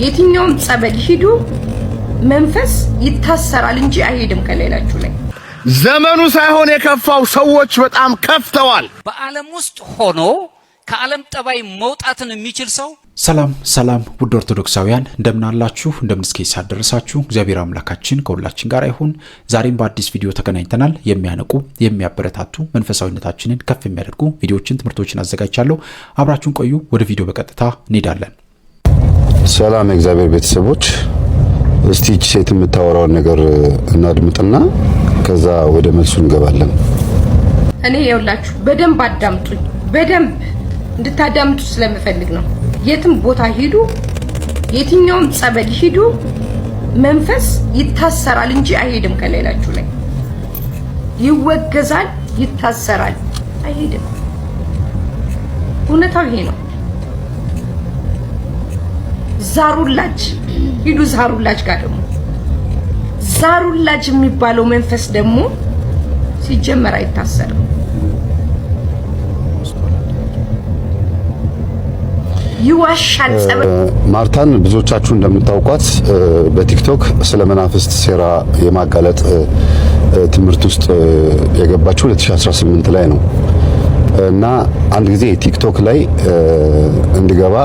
የትኛውም ጸበል ሂዱ መንፈስ ይታሰራል እንጂ አይሄድም ከሌላችሁ ላይ። ዘመኑ ሳይሆን የከፋው ሰዎች በጣም ከፍተዋል። በዓለም ውስጥ ሆኖ ከዓለም ጠባይ መውጣትን የሚችል ሰው። ሰላም ውድ ኦርቶዶክሳውያን እንደምናላችሁ እንደምንስከይሳ ደረሳችሁ። እግዚአብሔር አምላካችን ከሁላችን ጋር ይሁን። ዛሬም በአዲስ ቪዲዮ ተገናኝተናል። የሚያነቁ የሚያበረታቱ መንፈሳዊነታችንን ከፍ የሚያደርጉ ቪዲዮዎችን ትምህርቶችን አዘጋጅቻለሁ። አብራችሁን ቆዩ። ወደ ቪዲዮ በቀጥታ እንሄዳለን። ሰላም የእግዚአብሔር ቤተሰቦች፣ እስቲ እቺ ሴት የምታወራውን ነገር እናድምጥና ከዛ ወደ መልሱ እንገባለን። እኔ የውላችሁ በደንብ አዳምጡኝ። በደንብ እንድታዳምጡ ስለምፈልግ ነው። የትም ቦታ ሂዱ፣ የትኛውም ጸበል ሂዱ መንፈስ ይታሰራል እንጂ አይሄድም ከሌላችሁ ላይ። ይወገዛል፣ ይታሰራል፣ አይሄድም። እውነታው ይሄ ነው። ዛሩላጅ ሂዱ። ዛሩላጅ ጋር ደግሞ ዛሩላጅ የሚባለው መንፈስ ደግሞ ሲጀመር አይታሰርም። ይዋሻል። ማርታን ብዙዎቻችሁ እንደምታውቋት በቲክቶክ ስለ መናፍስት ሴራ የማጋለጥ ትምህርት ውስጥ የገባችው 2018 ላይ ነው እና አንድ ጊዜ ቲክቶክ ላይ እንዲገባ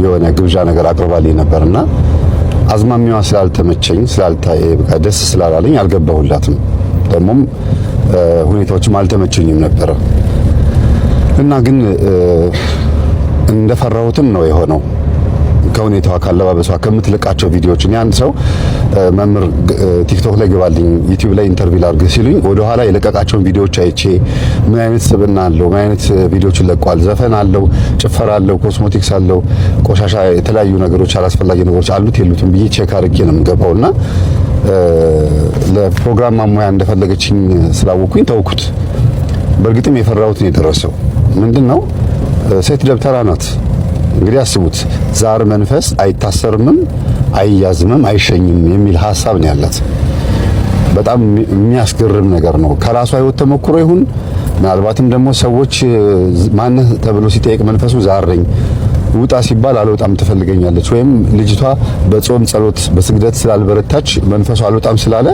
የሆነ ግብዣ ነገር አቅርባልኝ ነበርና አዝማሚያዋ ስላልተመቸኝ በቃ ደስ ስላላለኝ አልገባሁላትም። ደግሞም ሁኔታዎችም አልተመቸኝም ነበር እና ግን እንደፈራሁትም ነው የሆነው። ከሁኔታዋ ካለባበሷ ከምትለቃቸው ቪዲዮዎች ያን ሰው መምህር ቲክቶክ ላይ ገባልኝ ዩቲዩብ ላይ ኢንተርቪው ላድርግ ሲሉኝ ወደ ኋላ የለቀቃቸውን ቪዲዮዎች አይቼ ምን አይነት ስብዕና አለው፣ ምን አይነት ቪዲዮዎችን ለቋል፣ ዘፈን አለው፣ ጭፈራ አለው፣ ኮስሞቲክስ አለው፣ ቆሻሻ የተለያዩ ነገሮች አላስፈላጊ ነገሮች አሉት የሉትም ብዬ ቼክ አድርጌ ነው የምገባውና ለፕሮግራም ማሟያ እንደፈለገችኝ ስላወኩኝ ተውኩት። በእርግጥም የፈራሁት ነው የደረሰው። ምንድነው ሴት ደብተራ ናት። እንግዲህ አስቡት፣ ዛር መንፈስ አይታሰርምም፣ አይያዝምም፣ አይሸኝም የሚል ሐሳብ ነው ያላት። በጣም የሚያስገርም ነገር ነው። ከራሷ ህይወት ተሞክሮ ይሁን ምናልባትም ደግሞ ሰዎች ማነህ ተብሎ ሲጠይቅ መንፈሱ ዛር ነኝ ውጣ ሲባል አልወጣም ትፈልገኛለች፣ ወይም ልጅቷ በጾም ጸሎት በስግደት ስላልበረታች መንፈሱ አልወጣም ስላለ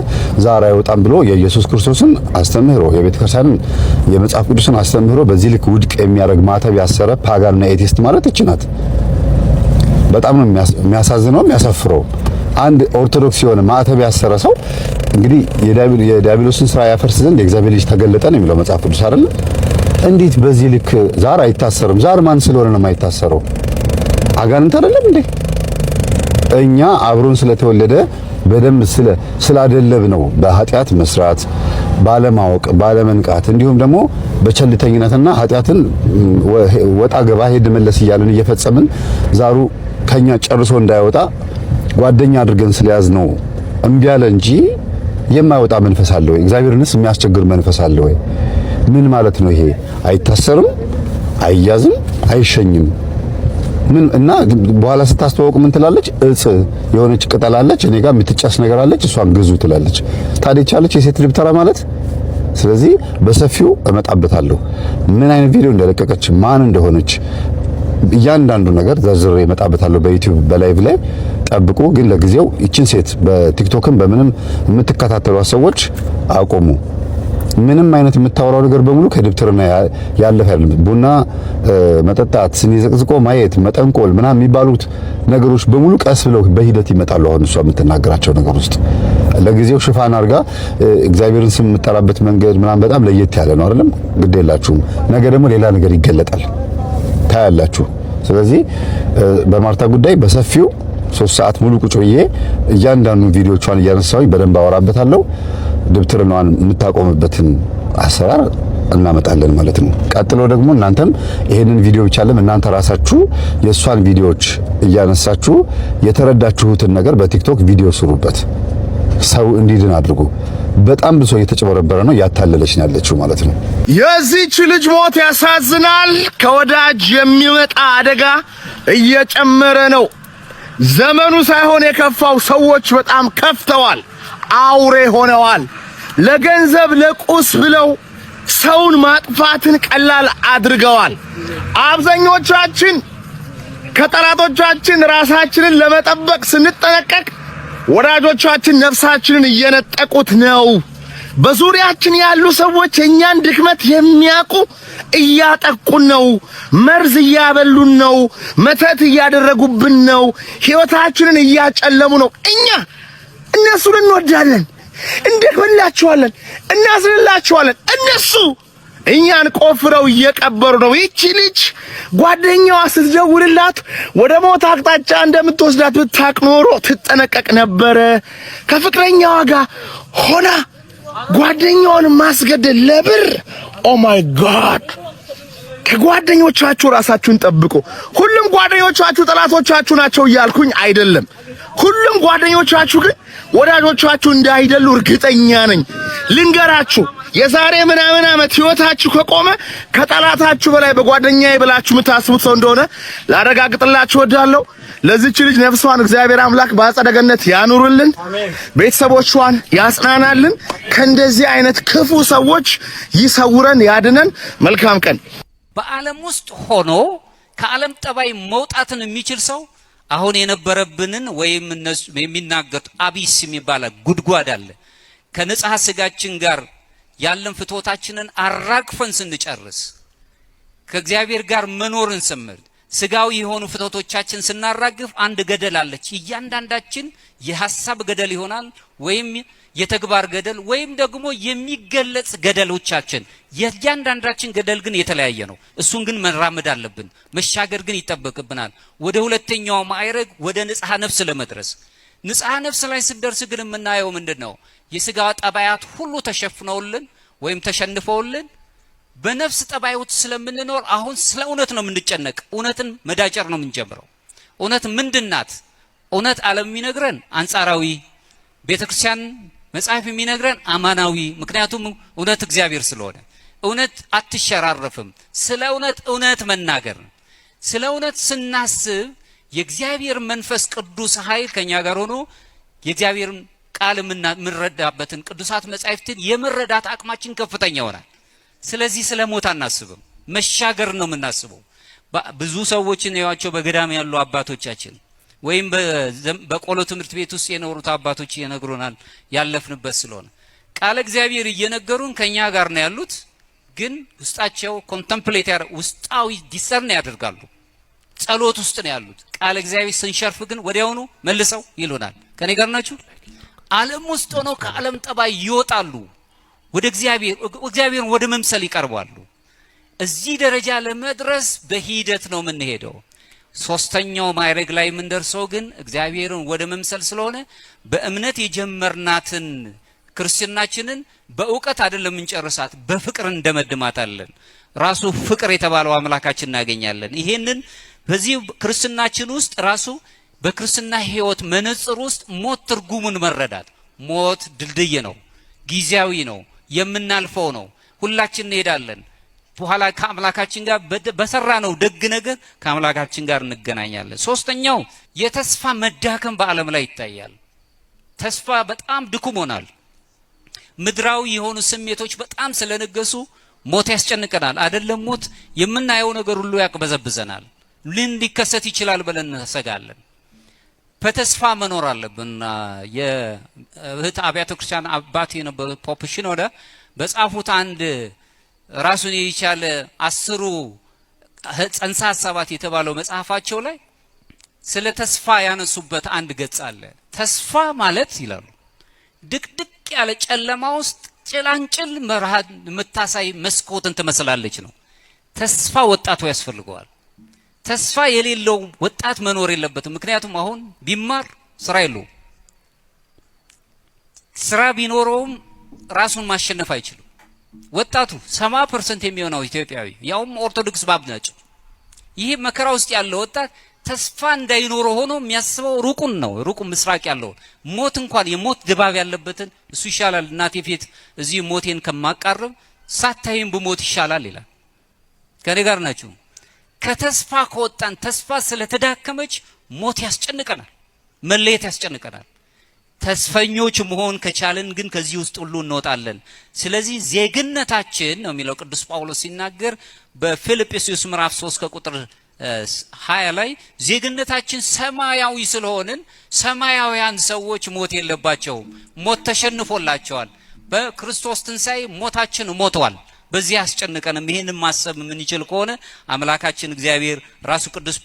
ዛር አይወጣም ብሎ የኢየሱስ ክርስቶስን አስተምህሮ የቤተክርስቲያንን የመጽሐፍ ቅዱስን አስተምህሮ በዚህ ልክ ውድቅ የሚያደርግ ማተብ ያሰረ ፓጋንና ኤቲስት ማለት እችናት። በጣም ነው የሚያሳዝነው የሚያሳፍረው። አንድ ኦርቶዶክስ የሆነ ማተብ ያሰረ ሰው እንግዲህ የዲያብሎስን ስራ ያፈርስ ዘንድ የእግዚአብሔር ልጅ ተገለጠ ነው የሚለው መጽሐፍ ቅዱስ አይደል? እንዴት በዚህ ልክ ዛር አይታሰርም? ዛር ማን ስለሆነ ነው የማይታሰረው? አጋንንት አይደለም እንዴ? እኛ አብሮን ስለተወለደ በደንብ ስላደለብ ነው በኃጢአት መስራት፣ ባለማወቅ፣ ባለመንቃት እንዲሁም ደግሞ በቸልተኝነትና ኃጢአትን ወጣ ገባ ሄድ መለስ እያልን እየፈጸምን ዛሩ ከኛ ጨርሶ እንዳይወጣ ጓደኛ አድርገን ስለያዝ ነው እምቢ አለ እንጂ የማይወጣ መንፈስ አለ ወይ? እግዚአብሔርንስ የሚያስቸግር መንፈስ አለ ወይ? ምን ማለት ነው ይሄ? አይታሰርም፣ አይያዝም፣ አይሸኝም። ምን እና በኋላ ስታስተዋውቅ ምን ትላለች? እጽ የሆነች ቅጠል አለች እኔ ጋር የምትጨስ ነገር አለች፣ እሷን ግዙ ትላለች። ታዲያ ይቻለች የሴት ደብተራ ማለት። ስለዚህ በሰፊው እመጣበታለሁ ምን አይነት ቪዲዮ እንደለቀቀች ማን እንደሆነች እያንዳንዱ ነገር ዘርዝሬ እመጣበታለሁ በዩቲዩብ በላይቭ ላይ ጠብቁ። ግን ለጊዜው ይችን ሴት በቲክቶክም በምንም የምትከታተሉ ሰዎች አቆሙ። ምንም አይነት የምታወራው ነገር በሙሉ ከድብትርና ያለፈ አይደለም። ቡና መጠጣት፣ ስኒ ዘቅዝቆ ማየት፣ መጠንቆል ምናምን የሚባሉት ነገሮች በሙሉ ቀስ ብለው በሂደት ይመጣሉ። አሁን እሷ የምትናገራቸው ነገር ውስጥ ለጊዜው ሽፋን አድርጋ እግዚአብሔርን ስም የምጠራበት መንገድ ምናምን በጣም ለየት ያለ ነው አይደለም? ግድ የላችሁም። ነገ ደግሞ ሌላ ነገር ይገለጣል ታያላችሁ። ስለዚህ በማርታ ጉዳይ በሰፊው 3 ሰዓት ሙሉ ቁጭ ብዬ እያንዳንዱ ቪዲዮቿን እያነሳሁኝ በደንብ አወራበታለሁ። ድብትርናዋን የምታቆምበትን አሰራር እናመጣለን ማለት ነው። ቀጥሎ ደግሞ እናንተም ይሄንን ቪዲዮ ብቻ አይደለም እናንተ ራሳችሁ የሷን ቪዲዮዎች እያነሳችሁ የተረዳችሁትን ነገር በቲክቶክ ቪዲዮ ስሩበት፣ ሰው እንዲድን አድርጉ። በጣም ብዙ እየተጨበረበረ ነው፣ ያታለለች ነው ያለችው ማለት ነው። የዚህች ልጅ ሞት ያሳዝናል። ከወዳጅ የሚመጣ አደጋ እየጨመረ ነው። ዘመኑ ሳይሆን የከፋው ሰዎች በጣም ከፍተዋል፣ አውሬ ሆነዋል። ለገንዘብ ለቁስ ብለው ሰውን ማጥፋትን ቀላል አድርገዋል። አብዛኞቻችን ከጠላቶቻችን ራሳችንን ለመጠበቅ ስንጠነቀቅ ወዳጆቻችን ነፍሳችንን እየነጠቁት ነው። በዙሪያችን ያሉ ሰዎች የኛን ድክመት የሚያውቁ እያጠቁን ነው። መርዝ እያበሉን ነው። መተት እያደረጉብን ነው። ሕይወታችንን እያጨለሙ ነው። እኛ እነሱን እንወዳለን፣ እንደክምላቸዋለን፣ እናዝንላቸዋለን። እነሱ እኛን ቆፍረው እየቀበሩ ነው። ይቺ ልጅ ጓደኛዋ ስትደውልላት ወደ ሞት አቅጣጫ እንደምትወስዳት ብታውቅ ኖሮ ትጠነቀቅ ነበረ። ከፍቅረኛዋ ጋር ሆና ጓደኛውን ማስገደል ለብር። ኦ ማይ ጋድ! ከጓደኞቻችሁ ራሳችሁን ጠብቁ። ሁሉም ጓደኞቻችሁ ጠላቶቻችሁ ናቸው እያልኩኝ አይደለም። ሁሉም ጓደኞቻችሁ ግን ወዳጆቻችሁ እንዳይደሉ እርግጠኛ ነኝ። ልንገራችሁ፣ የዛሬ ምናምን ዓመት ህይወታችሁ ከቆመ ከጠላታችሁ በላይ በጓደኛዬ ብላችሁ የምታስቡት ሰው እንደሆነ ላረጋግጥላችሁ እወዳለሁ። ለዚች ልጅ ነፍሷን እግዚአብሔር አምላክ በአጸደ ገነት ያኑርልን፣ ቤተሰቦቿን ያጽናናልን፣ ከእንደዚህ አይነት ክፉ ሰዎች ይሰውረን፣ ያድነን። መልካም ቀን። በዓለም ውስጥ ሆኖ ከዓለም ጠባይ መውጣትን የሚችል ሰው አሁን የነበረብንን ወይም እነሱ የሚናገሩት አቢስ የሚባል ጉድጓድ አለ። ከንጽሐ ስጋችን ጋር ያለን ፍትወታችንን አራግፈን ስንጨርስ ከእግዚአብሔር ጋር መኖርን ስምል ስጋዊ የሆኑ ፍትወቶቻችን ስናራግፍ አንድ ገደል አለች። እያንዳንዳችን የሐሳብ ገደል ይሆናል ወይም የተግባር ገደል ወይም ደግሞ የሚገለጽ ገደሎቻችን። የእያንዳንዳችን ገደል ግን የተለያየ ነው። እሱን ግን መራመድ አለብን፣ መሻገር ግን ይጠበቅብናል። ወደ ሁለተኛው ማዕረግ ወደ ንጽሐ ነፍስ ለመድረስ ንጽሐ ነፍስ ላይ ስንደርስ ግን የምናየው ምንድነው? የስጋ ጠባያት ሁሉ ተሸፍነውልን ወይም ተሸንፈውልን በነፍስ ጠባዮች ስለምንኖር አሁን ስለ እውነት ነው የምንጨነቅ። እውነትን መዳጨር ነው የምንጀምረው። እውነት ምንድናት? እውነት ዓለም የሚነግረን አንጻራዊ፣ ቤተክርስቲያን መጽሐፍ የሚነግረን አማናዊ። ምክንያቱም እውነት እግዚአብሔር ስለሆነ እውነት አትሸራረፍም። ስለ እውነት መናገር። ስለ እውነት ስናስብ የእግዚአብሔር መንፈስ ቅዱስ ኃይል ከኛ ጋር ሆኖ የእግዚአብሔርን ቃል የምንረዳበትን ቅዱሳት መጻሕፍትን የመረዳት አቅማችን ከፍተኛ ይሆናል። ስለዚህ ስለ ሞት አናስብም፣ መሻገር ነው የምናስበው። ብዙ ሰዎችን ያዋቸው በገዳም ያሉ አባቶቻችን ወይም በቆሎ ትምህርት ቤት ውስጥ የኖሩት አባቶች ይነግሩናል። ያለፍንበት ስለሆነ ቃል እግዚአብሔር እየነገሩን ከኛ ጋር ነው ያሉት። ግን ውስጣቸው ኮንተምፕሌት ውስጣዊ ዲሰርን ያደርጋሉ። ጸሎት ውስጥ ነው ያሉት። ቃል እግዚአብሔር ስንሸርፍ ግን ወዲያውኑ መልሰው ይሉናል። ከኔ ጋር ናችሁ? ዓለም ውስጥ ሆነው ከዓለም ጠባይ ይወጣሉ። ወደ እግዚአብሔርን ወደ መምሰል ይቀርባሉ። እዚህ ደረጃ ለመድረስ በሂደት ነው የምንሄደው። ሶስተኛው ማዕረግ ላይ የምንደርሰው ግን እግዚአብሔርን ወደ መምሰል ስለሆነ በእምነት የጀመርናትን ክርስትናችንን በእውቀት አይደለም እንጨርሳት፣ በፍቅር እንደመድማታለን። ራሱ ፍቅር የተባለው አምላካችን እናገኛለን። ይሄንን በዚህ ክርስትናችን ውስጥ ራሱ በክርስትና ሕይወት መነጽር ውስጥ ሞት ትርጉሙን መረዳት። ሞት ድልድይ ነው፣ ጊዜያዊ ነው፣ የምናልፈው ነው። ሁላችን እንሄዳለን። በኋላ ከአምላካችን ጋር በሰራነው ደግ ነገር ከአምላካችን ጋር እንገናኛለን። ሶስተኛው የተስፋ መዳከም በዓለም ላይ ይታያል። ተስፋ በጣም ድኩሞናል። ምድራዊ የሆኑ ስሜቶች በጣም ስለነገሱ ሞት ያስጨንቀናል። አይደለም ሞት የምናየው ነገር ሁሉ ያቅበዘብዘናል። ምን ሊከሰት ይችላል ብለን እንሰጋለን። በተስፋ መኖር አለብን። የእህት አብያተ ክርስቲያን አባት የነበሩ ፖፕ ሽኖዳ በጻፉት አንድ ራሱን የቻለ 10 ጽንሰ ሐሳባት የተባለው መጽሐፋቸው ላይ ስለ ተስፋ ያነሱበት አንድ ገጽ አለ። ተስፋ ማለት ይላሉ ድቅድቅ ያለ ጨለማ ውስጥ ጭላንጭል መርሃት የምታሳይ መስኮትን ትመስላለች ነው። ተስፋ ወጣቱ ያስፈልገዋል። ተስፋ የሌለው ወጣት መኖር የለበትም። ምክንያቱም አሁን ቢማር ስራ የለውም። ስራ ቢኖረውም ራሱን ማሸነፍ አይችልም። ወጣቱ 70% የሚሆነው ኢትዮጵያዊ ያውም ኦርቶዶክስ ባብ ናቸው። ይህ መከራ ውስጥ ያለው ወጣት ተስፋ እንዳይኖረው ሆኖ የሚያስበው ሩቁን ነው። ሩቁ ምስራቅ ያለው ሞት እንኳን የሞት ድባብ ያለበትን እሱ ይሻላል፣ እናቴ ፊት እዚህ ሞቴን ከማቃረብ ሳታይም በሞት ይሻላል ይላል። ከኔ ጋር ናችሁ? ከተስፋ ከወጣን ተስፋ ስለተዳከመች ሞት ያስጨንቀናል፣ መለየት ያስጨንቀናል። ተስፈኞች መሆን ከቻልን ግን ከዚህ ውስጥ ሁሉ እንወጣለን። ስለዚህ ዜግነታችን ነው የሚለው ቅዱስ ጳውሎስ ሲናገር በፊልጵስዩስ ምዕራፍ 3 ከቁጥር 20 ላይ ዜግነታችን ሰማያዊ ስለሆንን ሰማያውያን ሰዎች ሞት የለባቸውም፣ ሞት ተሸንፎላቸዋል። በክርስቶስ ትንሣኤ ሞታችን ሞቷል። በዚህ ያስጨንቀንም። ይሄንን ማሰብ የምንችል ከሆነ አምላካችን እግዚአብሔር ራሱ ቅዱስ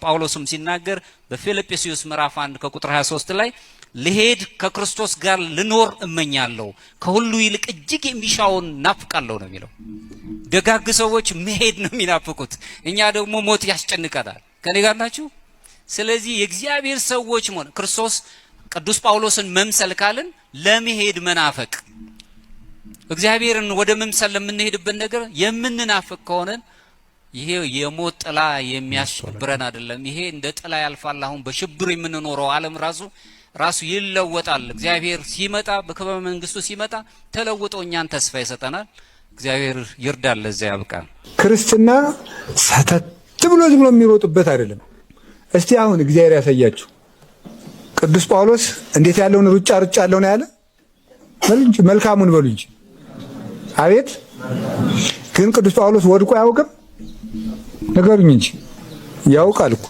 ጳውሎስም ሲናገር በፊልጵስዩስ ምዕራፍ 1 ከቁጥር 23 ላይ ልሄድ ከክርስቶስ ጋር ልኖር እመኛለሁ፣ ከሁሉ ይልቅ እጅግ የሚሻውን ናፍቃለሁ ነው የሚለው። ደጋግ ሰዎች መሄድ ነው የሚናፍቁት፣ እኛ ደግሞ ሞት ያስጨንቀናል። ከኔ ጋር ናችሁ? ስለዚህ የእግዚአብሔር ሰዎች መሆን ክርስቶስ ቅዱስ ጳውሎስን መምሰል ካልን ለመሄድ መናፈቅ፣ እግዚአብሔርን ወደ መምሰል ለምንሄድበት ነገር የምንናፍቅ ከሆነ ይሄ የሞት ጥላ የሚያሽብረን አይደለም። ይሄ እንደ ጥላ ያልፋል። አሁን በሽብር የምንኖረው ዓለም ራሱ ይለወጣል። እግዚአብሔር ሲመጣ በክብረ መንግስቱ ሲመጣ ተለውጦ እኛን ተስፋ ይሰጠናል። እግዚአብሔር ይርዳል። ለዚያ ያብቃል። ክርስትና ሰተት ብሎ ዝም ብሎ የሚሮጡበት አይደለም። እስቲ አሁን እግዚአብሔር ያሳያችሁ። ቅዱስ ጳውሎስ እንዴት ያለውን ሩጫ ያለው ነው ያለ። በሉ እንጂ መልካሙን በሉ እንጂ። አቤት ግን ቅዱስ ጳውሎስ ወድቆ አያውቅም? ነገሩኝ እንጂ ያውቃል እኮ።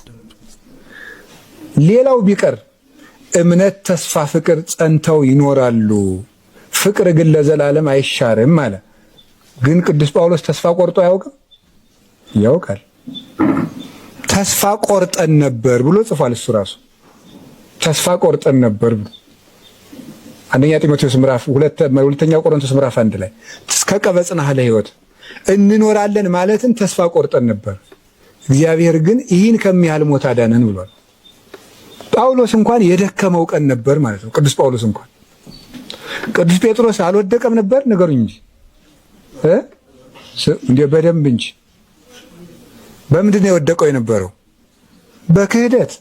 ሌላው ቢቀር እምነት፣ ተስፋ፣ ፍቅር ጸንተው ይኖራሉ፣ ፍቅር ግን ለዘላለም አይሻርም አለ። ግን ቅዱስ ጳውሎስ ተስፋ ቆርጦ አያውቅም? ያውቃል። ተስፋ ቆርጠን ነበር ብሎ ጽፏል እሱ ራሱ። ተስፋ ቆርጠን ነበር ብሎ አንደኛ ጢሞቴዎስ ምዕራፍ 2 ሁለተኛ ቆሮንቶስ ምዕራፍ 1 ላይ እስከ ቀበጽና ለሕይወት እንኖራለን ማለትን ተስፋ ቆርጠን ነበር፣ እግዚአብሔር ግን ይህን ከሚያህል ሞት አዳነን ብሏል። ጳውሎስ እንኳን የደከመው ቀን ነበር ማለት ነው። ቅዱስ ጳውሎስ እንኳን። ቅዱስ ጴጥሮስ አልወደቀም ነበር? ነገሩኝ እንጂ እንደ በደንብ እንጂ። በምንድን ነው የወደቀው የነበረው? በክህደት።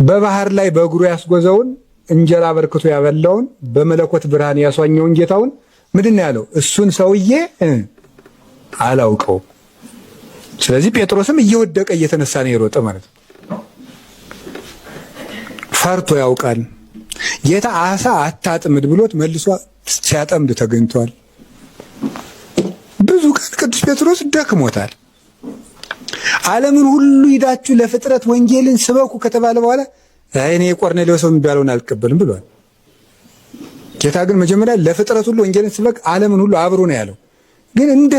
በባህር ላይ በእግሩ ያስጎዘውን እንጀራ በርክቶ ያበላውን በመለኮት ብርሃን ያስዋኘውን ጌታውን ምንድን ነው ያለው? እሱን ሰውዬ አላውቀውም። ስለዚህ ጴጥሮስም እየወደቀ እየተነሳ ነው የሮጠ ማለት ነው። ፈርቶ ያውቃል። ጌታ አሳ አታጥምድ ብሎት መልሶ ሲያጠምድ ተገኝቷል። ብዙ ቀን ቅዱስ ጴጥሮስ ደክሞታል። ዓለምን ሁሉ ሂዳችሁ ለፍጥረት ወንጌልን ስበኩ ከተባለ በኋላ እኔ ቆርኔሌዎስ የሚባለውን አልቀበልም ብሏል። ጌታ ግን መጀመሪያ ለፍጥረት ሁሉ ወንጌልን ስበክ ዓለምን ሁሉ አብሮ ነው ያለው። ግን እንደ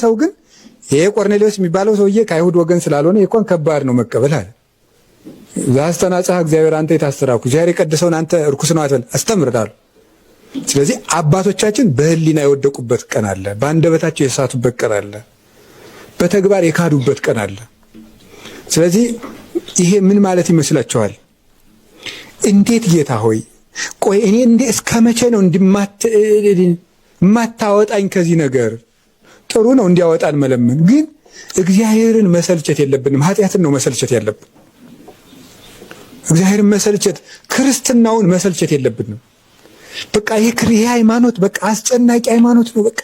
ሰው ግን ይሄ ቆርኔሌዎስ የሚባለው ሰውዬ ከአይሁድ ወገን ስላልሆነ ይኮን ከባድ ነው መቀበል አለ። ዛስተናጻህ እግዚአብሔር አንተ የታሰራኩ እግዚአብሔር የቀደሰውን አንተ እርኩስ ነው አትበል አስተምርዳሉ። ስለዚህ አባቶቻችን በህሊና የወደቁበት ቀን አለ፣ በአንደበታቸው የሳቱበት ቀን አለ፣ በተግባር የካዱበት ቀን አለ። ስለዚህ ይሄ ምን ማለት ይመስላችኋል? እንዴት ጌታ ሆይ ቆይ እኔ እስከ መቼ ነው የማታወጣኝ ከዚህ ነገር? ጥሩ ነው እንዲያወጣን መለመን፣ ግን እግዚአብሔርን መሰልቸት የለብንም። ኃጢአትን ነው መሰልቸት ያለብን። እግዚአብሔርን መሰልቸት፣ ክርስትናውን መሰልቸት የለብንም። በቃ ይሄ ሃይማኖት በቃ አስጨናቂ ሃይማኖት ነው። በቃ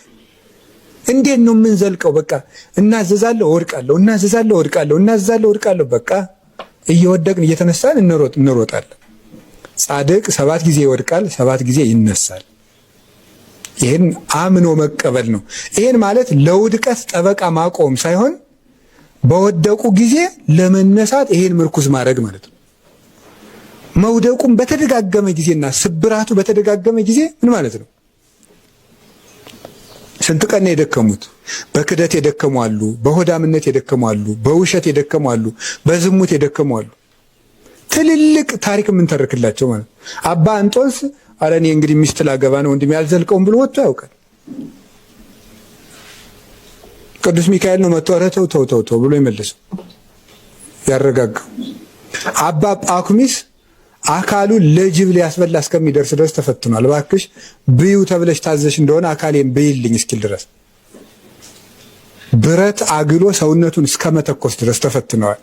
እንዴት ነው የምንዘልቀው? በቃ እናዘዛለሁ እወድቃለሁ፣ እናዘዛለሁ እወድቃለሁ፣ እናዘዛለሁ እወድቃለሁ። በቃ እየወደቅን እየተነሳን እንሮጣለን። ጻድቅ 7 ጊዜ ይወድቃል፣ 7 ጊዜ ይነሳል። ይሄን አምኖ መቀበል ነው። ይሄን ማለት ለውድቀት ጠበቃ ማቆም ሳይሆን በወደቁ ጊዜ ለመነሳት ይሄን ምርኩዝ ማድረግ ማለት ነው። መውደቁም በተደጋገመ ጊዜና ስብራቱ በተደጋገመ ጊዜ ምን ማለት ነው? ስንት ቀን ነው የደከሙት? በክደት የደከሙ አሉ፣ በሆዳምነት የደከሙ አሉ፣ በውሸት የደከሙ አሉ፣ በዝሙት የደከሙ አሉ። ትልልቅ ታሪክ የምንተርክላቸው ማለት አባ እንጦንስ አረ እኔ እንግዲህ ሚስት ላገባ ነው ወንድም ያልዘልቀውም ብሎ ወጥቶ ያውቃል። ቅዱስ ሚካኤል ነው መጥቶ ኧረ ተው ብሎ ይመልሰው ያረጋጋው። አባ ጳኩሚስ አካሉ ለጅብ ሊያስበላ እስከሚደርስ ድረስ ተፈትኗል። እባክሽ ብዩ ተብለሽ ታዘሽ እንደሆነ አካሌን ብይልኝ እስኪል ድረስ ብረት አግሎ ሰውነቱን እስከመተኮስ ድረስ ተፈትነዋል።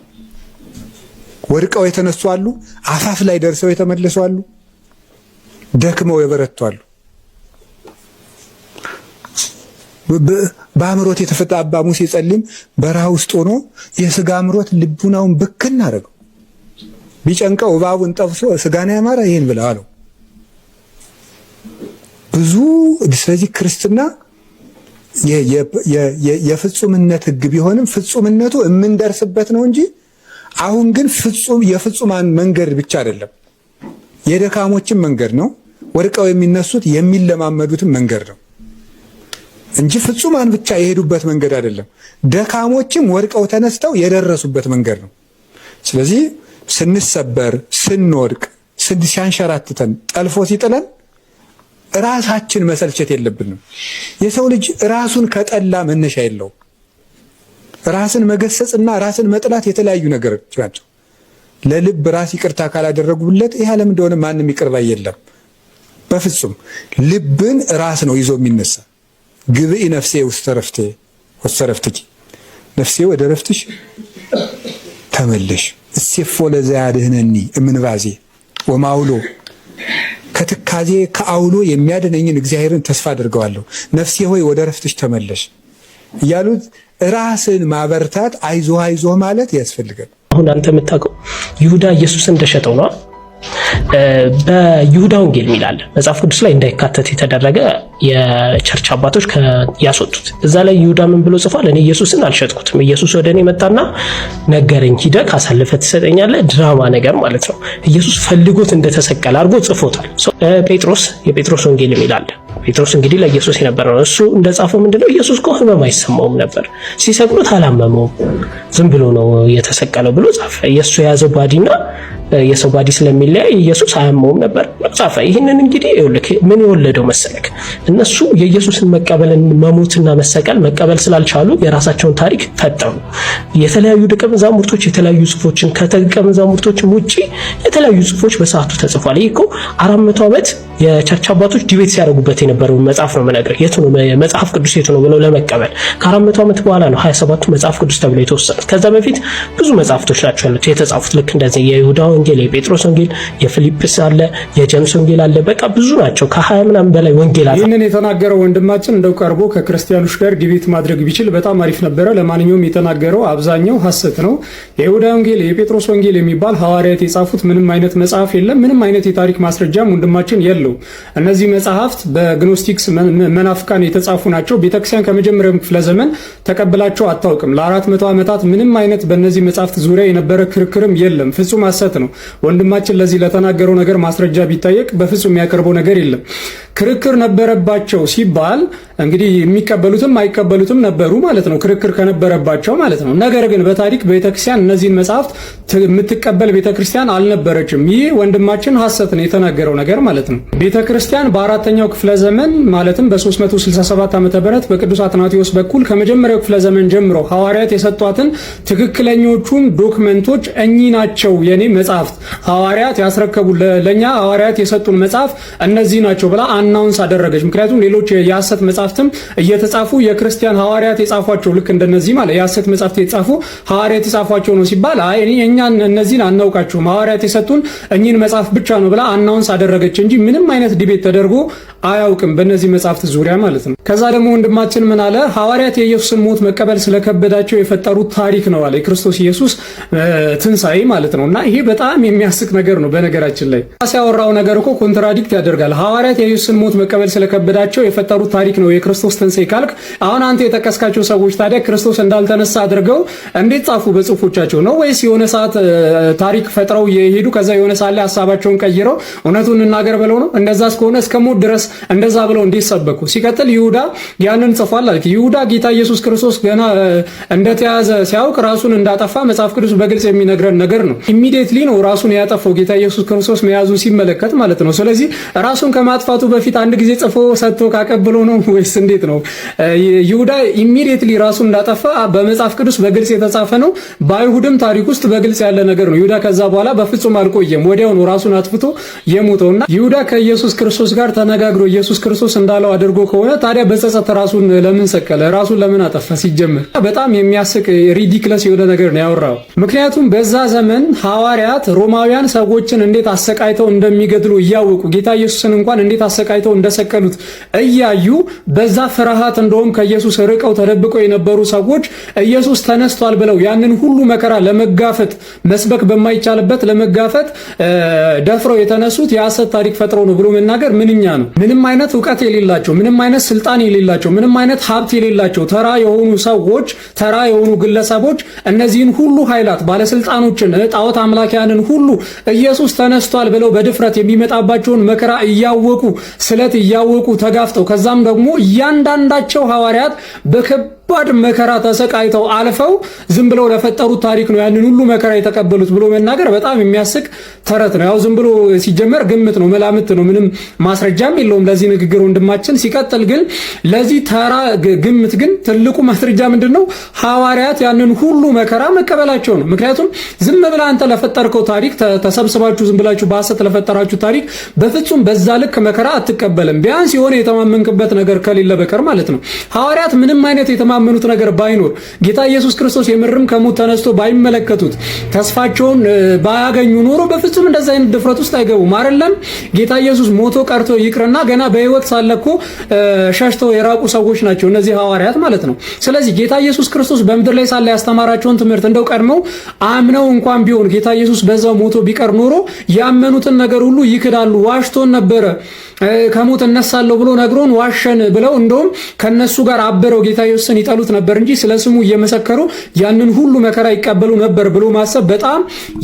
ወድቀው የተነሱ አሉ፣ አፋፍ ላይ ደርሰው የተመለሱ አሉ፣ ደክመው የበረቱ አሉ። በአምሮት የተፈታ አባ ሙሴ ጸሊም በረሃ ውስጥ ሆኖ የስጋ አምሮት ልቡናውን ብክን አደረገው። ቢጨንቀው እባቡን ጠብሶ ስጋና ያማረ ይሄን ብላ አለው። ብዙ ስለዚህ ክርስትና የፍጹምነት ሕግ ቢሆንም ፍጹምነቱ የምንደርስበት ነው እንጂ አሁን ግን የፍጹማን መንገድ ብቻ አይደለም፣ የደካሞችን መንገድ ነው። ወድቀው የሚነሱት የሚለማመዱትን መንገድ ነው እንጂ ፍጹማን ብቻ የሄዱበት መንገድ አይደለም። ደካሞችም ወድቀው ተነስተው የደረሱበት መንገድ ነው። ስለዚህ ስንሰበር፣ ስንወድቅ፣ ሲያንሸራትተን፣ ጠልፎ ሲጥለን ራሳችን መሰልቸት የለብንም። የሰው ልጅ ራሱን ከጠላ መነሻ የለውም። ራስን መገሰጽና ራስን መጥላት የተለያዩ ነገሮች ናቸው። ለልብ ራስ ይቅርታ ካላደረጉለት ይህ ዓለም እንደሆነ ማንም ይቅር ባይ የለም። በፍጹም ልብን ራስ ነው ይዞ የሚነሳ። ግብኢ ነፍሴ ውስተ ረፍቴ ወሰረፍትኪ፣ ነፍሴ ወደ ረፍትሽ ተመለሽ። እሴፎ ለዘያድኅነኒ እምንባዜ ወማውሎ፣ ከትካዜ ከአውሎ የሚያድነኝን እግዚአብሔርን ተስፋ አድርገዋለሁ። ነፍሴ ሆይ ወደ ረፍትሽ ተመለሽ እያሉት ራስን ማበርታት፣ አይዞህ አይዞህ ማለት ያስፈልጋል። አሁን አንተ የምታውቀው ይሁዳ ኢየሱስን እንደሸጠው ነው። በይሁዳ ወንጌል ሚላል መጽሐፍ ቅዱስ ላይ እንዳይካተት የተደረገ የቸርች አባቶች ያስወጡት። እዛ ላይ ይሁዳ ምን ብሎ ጽፏል? እኔ ኢየሱስን አልሸጥኩትም፣ ኢየሱስ ወደ እኔ መጣና ነገረኝ፣ ሂደህ አሳልፈህ ትሰጠኛለህ። ድራማ ነገር ማለት ነው። ኢየሱስ ፈልጎት እንደተሰቀለ አድርጎ ጽፎታል። ጴጥሮስ የጴጥሮስ ወንጌል ሚላል ጴጥሮስ እንግዲህ ለኢየሱስ የነበረ ነው። እሱ እንደጻፈው ምንድነው ኢየሱስ እኮ ህመም አይሰማውም ነበር፣ ሲሰቅሉት አላመመውም፣ ዝም ብሎ ነው የተሰቀለው ብሎ ጻፈ። ኢየሱስ የያዘው ባዲና የሰው ባዲ ስለሚለያይ ኢየሱስ አያመውም ነበር ጻፈ። ይህንን እንግዲህ ምን የወለደው መሰለክ? እነሱ የኢየሱስን መቀበልን መሞትና መሰቀል መቀበል ስላልቻሉ የራሳቸውን ታሪክ ፈጠሩ። የተለያዩ ደቀ መዛሙርቶች የተለያዩ ጽፎችን ከደቀ መዛሙርቶችም ውጪ የተለያዩ ጽፎች በሰዓቱ ተጽፏል። ይሄ እኮ 400 ዓመት የቸርች አባቶች ዲቤት ሲያደርጉበት የነበረው መጽሐፍ ነው። መነግረህ የቱ ነው መጽሐፍ ቅዱስ የቱ ነው ብለው ለመቀበል ከ400 ዓመት በኋላ ነው 27ቱ መጽሐፍ ቅዱስ ተብለው የተወሰኑት። ከዛ በፊት ብዙ መጽሐፍቶች ናቸው ያሉት የተጻፉት። ልክ እንደዚህ የይሁዳ ወንጌል፣ የጴጥሮስ ወንጌል፣ የፊልጵስ አለ፣ የጀምስ ወንጌል አለ። በቃ ብዙ ናቸው። ከ20 ምናምን በላይ ወንጌል አለ። ይህንን የተናገረው ወንድማችን እንደው ቀርቦ ከክርስቲያኖች ጋር ዲቤት ማድረግ ቢችል በጣም አሪፍ ነበረ። ለማንኛውም የተናገረው አብዛኛው ሐሰት ነው። የይሁዳ ወንጌል፣ የጴጥሮስ ወንጌል የሚባል ሐዋርያት የጻፉት ምንም አይነት መጽሐፍ የለም። ምንም አይነት የታሪክ ማስረጃም ወንድማችን የለው። እነዚህ መጽሐፍት በግኖስቲክስ መናፍቃን የተጻፉ ናቸው። ቤተክርስቲያን ከመጀመሪያው ክፍለ ዘመን ተቀብላቸው አታውቅም። ለ400 ዓመታት ምንም አይነት በእነዚህ መጽሐፍት ዙሪያ የነበረ ክርክርም የለም። ፍጹም ሐሰት ነው። ወንድማችን ለዚህ ለተናገረው ነገር ማስረጃ ቢጠየቅ በፍጹም የሚያቀርበው ነገር የለም። ክርክር ነበረባቸው ሲባል እንግዲህ የሚቀበሉትም አይቀበሉትም ነበሩ ማለት ነው። ክርክር ከነበረባቸው ማለት ነው። ነገር ግን በታሪክ ቤተክርስቲያን እነዚህን መጽሐፍት የምትቀበል ቤተክርስቲያን አልነበረችም። ይህ ወንድማችን ሐሰት ነው የተናገረው ነገር ማለት ነው። ቤተክርስቲያን በአራተኛው ክፍለ ዘመን ማለትም በ367 ዓመተ ምህረት በቅዱስ አትናቴዎስ በኩል ከመጀመሪያው ክፍለ ዘመን ጀምሮ ሐዋርያት የሰጧትን ትክክለኞቹን ዶክመንቶች እኚህ ናቸው የኔ መጽሐፍት ሐዋርያት ያስረከቡ ለኛ ሐዋርያት የሰጡን መጽሐፍ እነዚህ ናቸው ብላ አናውንስ አደረገች። ምክንያቱም ሌሎች የሐሰት መጽሐፍትም እየተጻፉ የክርስቲያን ሐዋርያት የጻፏቸው ልክ እንደነዚህ ማለት የሐሰት መጽሐፍት የጻፉ ሐዋርያት የጻፏቸው ነው ሲባል አይ እኛ እነዚህን አናውቃቸውም ሐዋርያት የሰጡን እኚህን መጽሐፍ ብቻ ነው ብላ አናውንስ አደረገች እንጂ ምንም አይነት ዲቤት ተደርጎ አያውቅም በእነዚህ መጽሐፍት ዙሪያ ማለት ነው። ከዛ ደግሞ ወንድማችን ምን አለ? ሐዋርያት የኢየሱስን ሞት መቀበል ስለከበዳቸው የፈጠሩት ታሪክ ነው አለ። የክርስቶስ ኢየሱስ ትንሣኤ ማለት ነውና ይሄ በጣም የሚያስቅ ነገር ነው። በነገራችን ላይ ሲያወራው ነገር እኮ ኮንትራዲክት ያደርጋል። ሐዋርያት የኢየሱስን ሞት መቀበል ስለከበዳቸው የፈጠሩት ታሪክ ነው የክርስቶስ ትንሣኤ ካልክ አሁን አንተ የጠቀስካቸው ሰዎች ታዲያ ክርስቶስ እንዳልተነሳ አድርገው እንዴት ጻፉ በጽሁፎቻቸው ነው? ወይስ የሆነ ሰዓት ታሪክ ፈጥረው የሄዱ ከዛ የሆነ ሰዓት ላይ ሐሳባቸውን ቀይረው እውነቱን እንናገር ብለው ነው? እንደዛ እስከሆነ እስከ ሞት ድረስ እንደዛ ብለው እንዴት ሰበኩ? ሲቀጥል ይሁዳ ያንን ጽፏል አልክ። ይሁዳ ጌታ ኢየሱስ ክርስቶስ ገና እንደተያዘ ሲያውቅ ራሱን እንዳጠፋ መጽሐፍ ቅዱስ በግልጽ የሚነግረን ነገር ነው። ኢሚዲየትሊ ነው ራሱን ያጠፋው ጌታ ኢየሱስ ክርስቶስ መያዙን ሲመለከት ማለት ነው። ስለዚህ ራሱን ከማጥፋቱ በፊት አንድ ጊዜ ጽፎ ሰጥቶ ካቀብሎ ነው ወይስ እንዴት ነው? ይሁዳ ኢሚዲየትሊ ራሱን እንዳጠፋ በመጽሐፍ ቅዱስ በግልጽ የተጻፈ ነው። በአይሁድም ታሪክ ውስጥ በግልጽ ያለ ነገር ነው። ይሁዳ ከዛ በኋላ በፍጹም አልቆየም፣ ወዲያው ነው ራሱን አጥፍቶ የሞተውና ይሁዳ ከኢየሱስ ክርስቶስ ጋር ተነጋግሮ ኢየሱስ ክርስቶስ እንዳለው አድርጎ ከሆነ ታዲያ በጸጸት ራሱን ለምን ሰቀለ? ራሱን ለምን አጠፋ? ሲጀምር በጣም የሚያስቅ ሪዲክለስ የሆነ ነገር ነው ያወራው። ምክንያቱም በዛ ዘመን ሐዋርያት ሮማውያን ሰዎችን እንዴት አሰቃይተው እንደሚገድሉ እያወቁ ጌታ ኢየሱስን እንኳን እንዴት አሰቃይተው እንደሰቀሉት እያዩ በዛ ፍርሃት እንደውም ከኢየሱስ ርቀው ተደብቀው የነበሩ ሰዎች ኢየሱስ ተነስቷል ብለው ያንን ሁሉ መከራ ለመጋፈጥ መስበክ በማይቻልበት ለመጋፈጥ ደፍረው የተነሱት የሐሰት ታሪክ ፈጥረው ነው ብሎ መናገር ምንኛ ነው? ምንም አይነት ዕውቀት የሌላቸው፣ ምንም አይነት ስልጣን የሌላቸው፣ ምንም አይነት ሀብት የሌላቸው ተራ የሆኑ ሰዎች፣ ተራ የሆኑ ግለሰቦች እነዚህን ሁሉ ኃይላት ባለስልጣኖችን፣ ጣዖት አምላኪያንን ሁሉ ኢየሱስ ተነስቷል ብለው በድፍረት የሚመጣባቸውን መከራ እያወቁ ስለት እያወቁ ተጋፍጠው ከዛም ደግሞ እያንዳንዳቸው ሐዋርያት በከባድ መከራ ተሰቃይተው አልፈው ዝም ብለው ለፈጠሩት ታሪክ ነው ያንን ሁሉ መከራ የተቀበሉት ብሎ መናገር በጣም የሚያስቅ ተረት ነው። ያው ዝም ብሎ ሲጀመር ግምት ነው፣ መላምት ነው፣ ምንም ማስረጃም የለውም ለዚህ ንግግር ወንድማችን። ሲቀጥል ግን ለዚህ ተራ ግምት ግን ትልቁ ማስረጃ ምንድነው? ሐዋርያት ያንን ሁሉ መከራ መቀበላቸው ነው። ምክንያቱም ዝም ብለህ አንተ ለፈጠርከው ታሪክ ተሰብስባችሁ ዝም ብላችሁ በሐሰት ለፈጠራችሁ ታሪክ በፍጹም በዛ ልክ መከራ አትቀበልም፣ ቢያንስ የሆነ የተማመንክበት ነገር ከሌለ በቀር ማለት ነው። ሐዋርያት ምንም አይነት የተማመኑት ነገር ባይኖር ጌታ ኢየሱስ ክርስቶስ የምርም ከሞት ተነስቶ ባይመለከቱት ተስፋቸውን ባያገኙ ኖሮ በፍጹም እንደዛ አይነት ድፍረት ውስጥ አይገቡም። አይደለም ጌታ ኢየሱስ ሞቶ ቀርቶ ይቅርና ገና በህይወት ሳለኮ ሸሽተው የራቁ ሰዎች ናቸው እነዚህ ሐዋርያት ማለት ነው። ስለዚህ ጌታ ኢየሱስ ክርስቶስ በምድር ላይ ሳለ ያስተማራቸውን ትምህርት እንደው ቀድመው አምነው እንኳን ቢሆን ጌታ ኢየሱስ በዛው ሞቶ ቢቀር ኖሮ ያመኑትን ነገር ሁሉ ይክዳሉ። ዋሽቶን ነበረ፣ ከሞት እነሳለሁ ብሎ ነግሮን ዋሸን ብለው እንደውም ከነሱ ጋር አበረው ጌታ ኢየሱስን ይጠሉት ነበር እንጂ ስለ ስሙ እየመሰከሩ ያንን ሁሉ መከራ ይቀበሉ ነበር ብሎ ማሰብ በጣም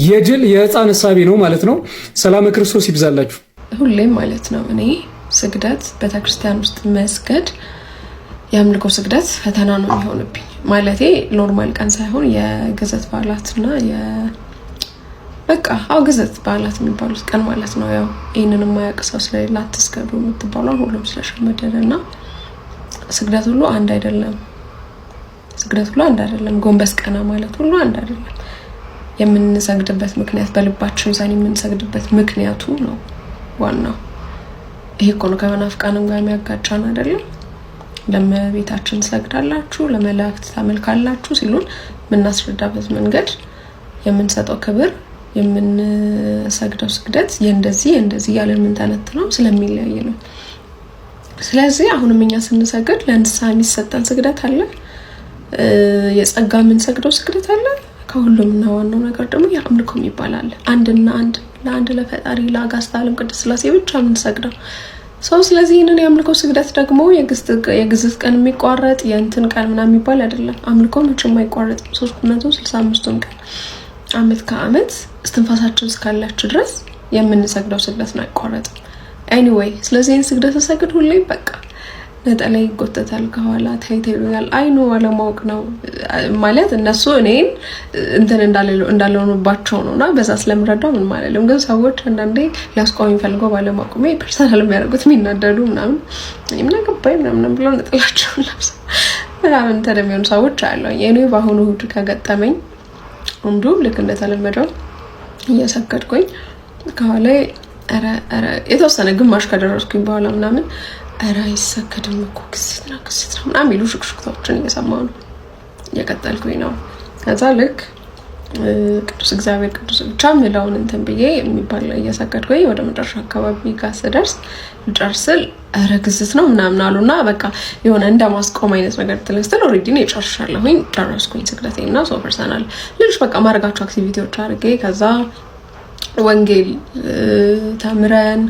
የጅል የህፃን ሐሳቢ ነው ማለት ነው። ሰላም ክርስቶስ ይብዛላችሁ። ሁሌም ማለት ነው እኔ ስግደት ቤተክርስቲያን ውስጥ መስገድ የአምልኮ ስግደት ፈተና ነው የሚሆንብኝ። ማለቴ ኖርማል ቀን ሳይሆን የግዝት በዓላትና በቃ ግዝት በዓላት የሚባሉት ቀን ማለት ነው። ያው ይህንን የማያውቅ ሰው ስለሌለ አትስገዱ የምትባለው ሁሉም ስለሸመደደና ስግደት ሁሉ አንድ አይደለም። ስግደት ሁሉ አንድ አይደለም። ጎንበስ ቀና ማለት ሁሉ አንድ አይደለም። የምንሰግድበት ምክንያት በልባችን ሳይሆን የምንሰግድበት ምክንያቱ ነው ዋናው። ይሄ እኮ ነው ከመናፍቃንም ጋር የሚያጋጫን አይደለም። ለመቤታችን ሰግዳላችሁ፣ ለመላእክት ታመልካላችሁ ሲሉን የምናስረዳበት መንገድ፣ የምንሰጠው ክብር፣ የምንሰግደው ስግደት የእንደዚህ ያለን የምንተነትነው ስለሚለያይ ነው። ስለዚህ አሁንም እኛ ስንሰግድ ለንስሐ የሚሰጠን ስግደት አለ፣ የጸጋ የምንሰግደው ስግደት አለ። ከሁሉምና ዋናው ነገር ደግሞ የአምልኮ ይባላል። ለአንድ ለፈጣሪ ለአጋዕዝተ ዓለም ቅድስት ሥላሴ ብቻ የምንሰግደው ሰው። ስለዚህ ይህንን የአምልኮ ስግደት ደግሞ የግዝት ቀን የሚቋረጥ የእንትን ቀን ምናምን የሚባል አይደለም። አምልኮ መቼም አይቋረጥም። 365ቱን ቀን አመት ከአመት እስትንፋሳችን እስካላች ድረስ የምንሰግደው ስግደት ነው፣ አይቋረጥም። ኤኒዌይ ስለዚህ ይህን ስግደት ተሰግድ ሁሌ በቃ ነጠላ ይጎተታል ከኋላ ታይተሉኛል። አይኑ አለማወቅ ነው ማለት እነሱ እኔን እንትን እንዳልሆኑባቸው ነውና በዛ ስለምረዳው ምን ማለትም። ግን ሰዎች አንዳንዴ ሊያስቆሙኝ ፈልገው ባለማቆሜ ፐርሰናል የሚያደርጉት የሚናደዱ ምናምን ምን አገባኝ ምናምን ብለው ነጠላቸውን ለብሰው ምናምን ተደሚውን ሰዎች አሉ። የኔ በአሁኑ እሑድ ከገጠመኝ እንዱ ልክ እንደተለመደው እየሰገድኩኝ ከኋላ አረ የተወሰነ ግማሽ ከደረስኩኝ በኋላ ምናምን አረ አይሰገድም እኮ ግዝት ነው ምናምን የሚሉ ሽክሽክታዎችን እየሰማሁ ነው እየቀጠልኩኝ ነው። ከዛ ልክ ቅዱስ እግዚአብሔር ቅዱስ ብቻ ምለውን እንትን ብዬ የሚባል እየሰገድኩኝ ወደ መጨረሻ አካባቢ ጋር ስደርስ ልጨርስል አረ ግዝት ነው ምናምን አሉና በቃ የሆነ እንደማስቆም አይነት ነገር ትለስተል ኦሬዲ ነው ጨርሻለሁኝ። ጨረስኩኝ ስግደቴና ሶ ፐርሰናል ልጅ በቃ ማድረጋቸው አክቲቪቲዎች አድርጌ ከዛ ወንጌል ተምረን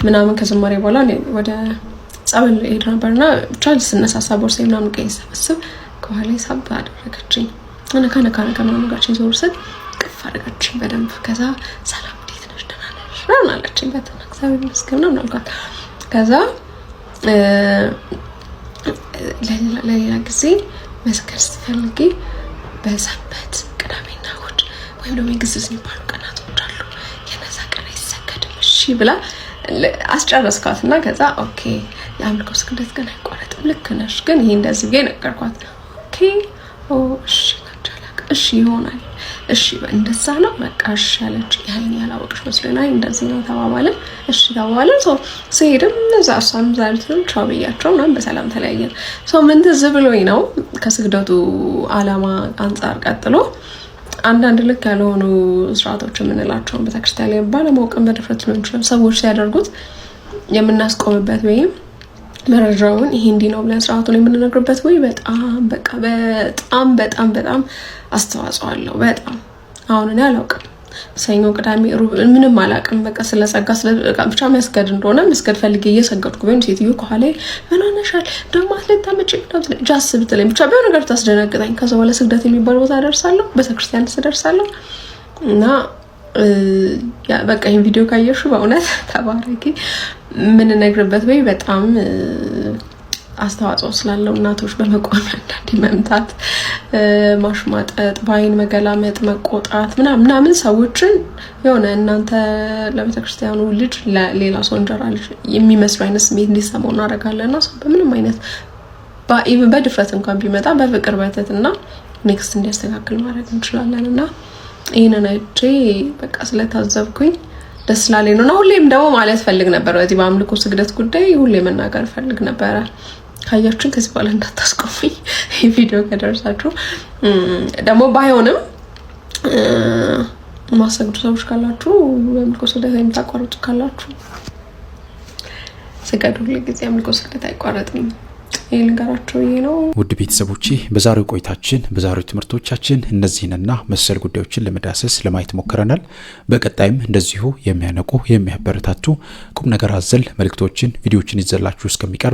ምናምን ከዝማሬ በኋላ ወደ ጸበል ሄድ ነበርና ብቻ ስነሳሳ ቦርሳዬ ምናምን ቀይሰበስብ ከኋላ ሳብ አደረገችኝ። ነካ ምናምን ጋርችን ዞር ስል ቅፍ አደረገችኝ በደንብ። ከዛ ሰላም እንዴት ነሽ ደህና ነሽ ምናምን አለችኝ። በተና እግዚአብሔር ይመስገን ምናምን አልኳት። ከዛ ለሌላ ጊዜ መስከር ስትፈልጊ በሰንበት ቅዳሜና እሑድ ወይም ደግሞ የግዝት የሚባሉ ቀናቶች አሉ፣ የነዛ ቀን አይሰገድም እሺ ብላ አስጨረስኳትና ከዛ ኦኬ የአምልኮ ስግደት ግን አይቋረጥም፣ ልክ ነሽ። ግን ይሄ እንደዚህ ጋር ነገርኳት። ኦኬ እሺ ካቻላክ እሺ ይሆናል እሺ እንደዛ ነው በቃ እሺ አለች። ይሄን ያላወቅሽ መስሎኝ አይ እንደዚህ ነው ተባባልን። እሺ ተባባልን። ሲሄድም እዛ እሷም ዛልትን ቻው ብያቸው ምናምን በሰላም ተለያየን። ምን ትዝ ብሎኝ ነው ከስግደቱ ዓላማ አንጻር ቀጥሎ አንዳንድ ልክ ያልሆኑ ስርዓቶች የምንላቸውን ቤተክርስቲያን ላይ ባለማወቅም በድፍረት ሊሆን ይችላል ሰዎች ሲያደርጉት የምናስቆምበት ወይም መረጃውን ይሄ እንዲህ ነው ብለን ስርዓቱን የምንነግርበት ወይ በጣም አስተዋጽኦ አለው። በጣም አሁን እኔ አላውቅም ሰኞ ቅዳሜ ሩብ ምንም አላውቅም። በቃ ስለጸጋ ብቻ መስገድ እንደሆነ መስገድ ፈልጌ እየሰገድኩ ቢሆን ሴትዮ ከኋላ ምን ሆነሻል ደግሞ አትለታመጪ ጃስ ብትለኝ ብቻ ቢሆን ነገር ታስደነግጠኝ። ከዛ በኋላ ስግደት የሚባል ቦታ ደርሳለሁ፣ ቤተክርስቲያን ደርሳለሁ እና በቃ ይሄን ቪዲዮ ካየሽ በእውነት ተባረኪ። ምን ነግርበት ወይ በጣም አስተዋጽኦ ስላለው እናቶች በመቆም አንዳንዴ መምታት፣ ማሽማጠጥ፣ ባይን መገላመጥ፣ መቆጣት ምናምን ሰዎችን የሆነ እናንተ ለቤተክርስቲያኑ ልጅ ለሌላ ሰው እንጀራ ልጅ የሚመስሉ አይነት ስሜት እንዲሰማው እናደርጋለንና ሰው በምንም አይነት በድፍረት እንኳን ቢመጣ በፍቅር በትህትና ኔክስት እንዲያስተካክል ማድረግ እንችላለንና ይሄንን አይቼ በቃ ስለታዘብኩኝ ደስ ስላለኝ ነውና ሁሌም ደግሞ ማለት ፈልግ ነበር በዚህ በአምልኮ ስግደት ጉዳይ ሁሌ መናገር ፈልግ ነበር። ካያችሁን ከዚህ በኋላ እንዳታስቆሙኝ ይሄ ቪዲዮ ከደረሳችሁ ደግሞ ባይሆንም ማሰግዱ ሰዎች ካላችሁ አምልኮ ስግደት የምታቋርጡ ካላችሁ ስገዱ። ሁልጊዜ አምልኮ ስግደት አይቋረጥም። ይልንገራችሁ ይሄ ነው። ውድ ቤተሰቦቼ በዛሬው ቆይታችን በዛሬው ትምህርቶቻችን እነዚህንና መሰል ጉዳዮችን ለመዳሰስ ለማየት ሞክረናል። በቀጣይም እንደዚሁ የሚያነቁ የሚያበረታቱ ቁም ነገር አዘል መልእክቶችን ቪዲዮዎችን ይዘላችሁ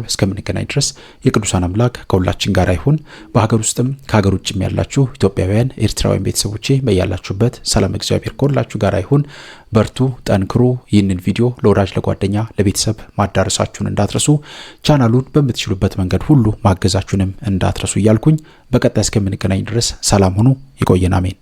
እስከምንገናኝ ድረስ የቅዱሳን አምላክ ከሁላችን ጋር ይሁን። በሀገር ውስጥም ከሀገር ውጭም ያላችሁ ኢትዮጵያውያን ኤርትራውያን ቤተሰቦቼ በያላችሁበት ሰላም እግዚአብሔር ከሁላችሁ ጋር ይሁን። በርቱ፣ ጠንክሩ። ይህንን ቪዲዮ ለወዳጅ ለጓደኛ ለቤተሰብ ማዳረሳችሁን እንዳትረሱ፣ ቻናሉን በምትችሉበት መንገድ ሁሉ ማገዛችሁንም እንዳትረሱ እያልኩኝ በቀጣይ እስከምንገናኝ ድረስ ሰላም ሁኑ። ይቆየን። አሜን።